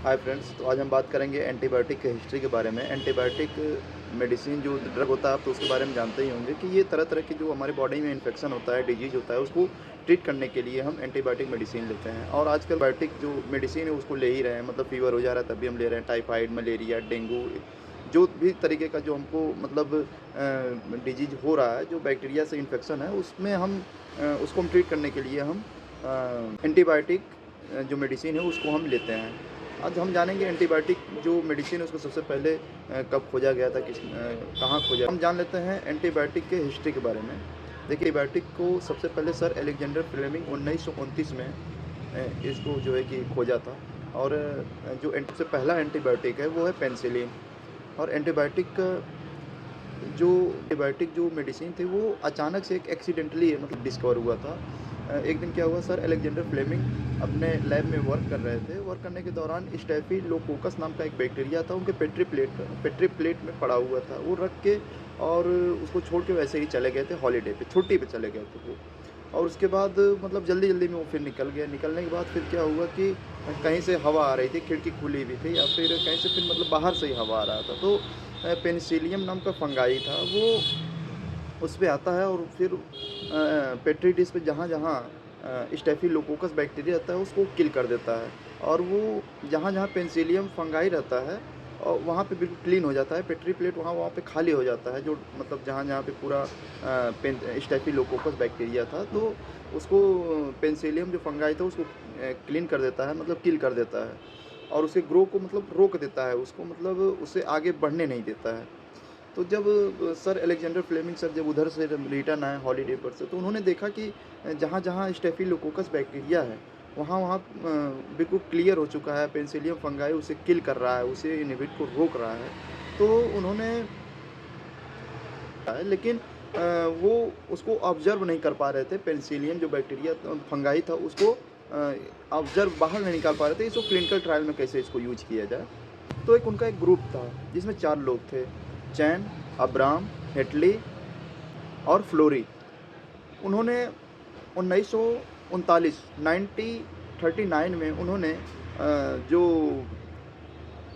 Hi friends, तो आज हम बात करेंगे एंटीबायोटिक के हिस्ट्री के बारे में। एंटीबायोटिक मेडिसिन जो ड्रग होता है, आप तो उसके बारे में जानते ही होंगे कि ये तरह-तरह की जो हमारी बॉडी में इन्फेक्शन होता है, डिजीज़ होता है, उसको ट्रीट करने के लिए हम एंटीबायोटिक मेडिसिन लेते हैं। और आजकल बायोटिक जो मेडिसिन है उसको ले ही रहे हैं, मतलब फ़ीवर हो जा रहा है तब भी हम ले रहे हैं, टाइफाइड, मलेरिया, डेंगू, जो भी तरीके का जो हमको मतलब डिजीज़ हो रहा है, जो बैक्टीरिया से इन्फेक्शन है, उसमें हम उसको हम ट्रीट करने के लिए हम एंटीबायोटिक जो मेडिसिन है उसको हम लेते हैं। आज हम जानेंगे एंटीबायोटिक जो मेडिसिन है उसको सबसे पहले कब खोजा गया था, कहाँ खोजा। हम जान लेते हैं एंटीबायोटिक के हिस्ट्री के बारे में। देखिए, एंटीबायोटिक को सबसे पहले सर अलेक्जेंडर फ्लेमिंग 1929 में इसको जो है कि खोजा था। और जो सबसे पहला एंटीबायोटिक है वो है पेनिसिलिन। और एंटीबायोटिक जो मेडिसिन थी वो अचानक से एक एक्सीडेंटली मतलब डिस्कवर हुआ था। एक दिन क्या हुआ, सर अलेक्जेंडर फ्लेमिंग अपने लैब में वर्क कर रहे थे। वर्क करने के दौरान स्टेफिलोकोकस नाम का एक बैक्टीरिया था, उनके पेट्री प्लेट में पड़ा हुआ था। वो रख के और उसको छोड़ के वैसे ही चले गए थे हॉलीडे पे, छुट्टी पे चले गए थे वो। और उसके बाद मतलब जल्दी-जल्दी में वो फिर निकल गया। निकलने के बाद फिर क्या हुआ कि कहीं से हवा आ रही थी, खिड़की खुली हुई थी या फिर कहीं से फिर मतलब बाहर से ही हवा आ रहा था। तो पेनिसिलियम नाम का फंगाई था, वो उस पे आता है और फिर पेट्री डिश पे जहाँ-जहाँ स्टेफिलोकोकस बैक्टीरिया रहता है उसको किल कर देता है। और वो जहाँ-जहाँ पेनिसिलियम फंगाई रहता है और वहाँ पे बिल्कुल क्लीन हो जाता है, पेट्री प्लेट वहाँ वहाँ पे खाली हो जाता है, जो मतलब जहाँ-जहाँ पे पूरा पेन स्टेफिलोकोकस बैक्टीरिया था, तो उसको पेनिसिलियम जो फंगाई था उसको क्लीन कर देता है, मतलब किल कर देता है। और उसके ग्रो को मतलब रोक देता है, उसको मतलब उसे आगे बढ़ने नहीं देता है। तो जब सर अलेक्जेंडर फ्लेमिंग सर जब उधर से रिटर्न आए हॉलीडे पर से, तो उन्होंने देखा कि जहाँ-जहाँ स्टेफिलोकोकस बैक्टीरिया है, वहाँ-वहाँ बिल्कुल क्लियर हो चुका है, पेनिसिलियम फंगाई उसे किल कर रहा है, उसे इन्हिबिट को रोक रहा है। तो उन्होंने लेकिन वो उसको ऑब्ज़र्व नहीं कर पा रहे थे, पेनिसिलियम जो बैक्टीरिया फंगाई था उसको ऑब्ज़र्व बाहर नहीं निकाल पा रहे थे, इसको क्लिनिकल ट्रायल में कैसे इसको यूज़ किया जाए। तो उनका एक ग्रुप था जिसमें 4 लोग थे, चैन, अब्राम, हेटली और फ्लोरी। उन्होंने 1939 1939 में उन्होंने जो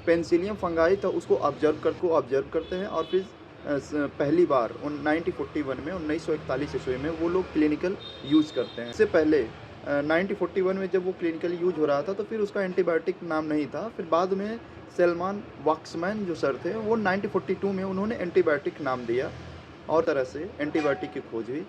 पेनिसिलियम फंगाई था उसको ऑब्ज़र्व करते हैं और फिर पहली बार 1941 में 1941 ईस्वी में वो लोग क्लिनिकल यूज़ करते हैं। इससे पहले 1941 में जब वो क्लिनिकल यूज़ हो रहा था तो फिर उसका एंटीबायोटिक नाम नहीं था। फिर बाद में सैलमान वाक्समैन जो सर थे वो 1942 में उन्होंने एंटीबायोटिक नाम दिया और तरह से एंटीबायोटिक की खोज हुई।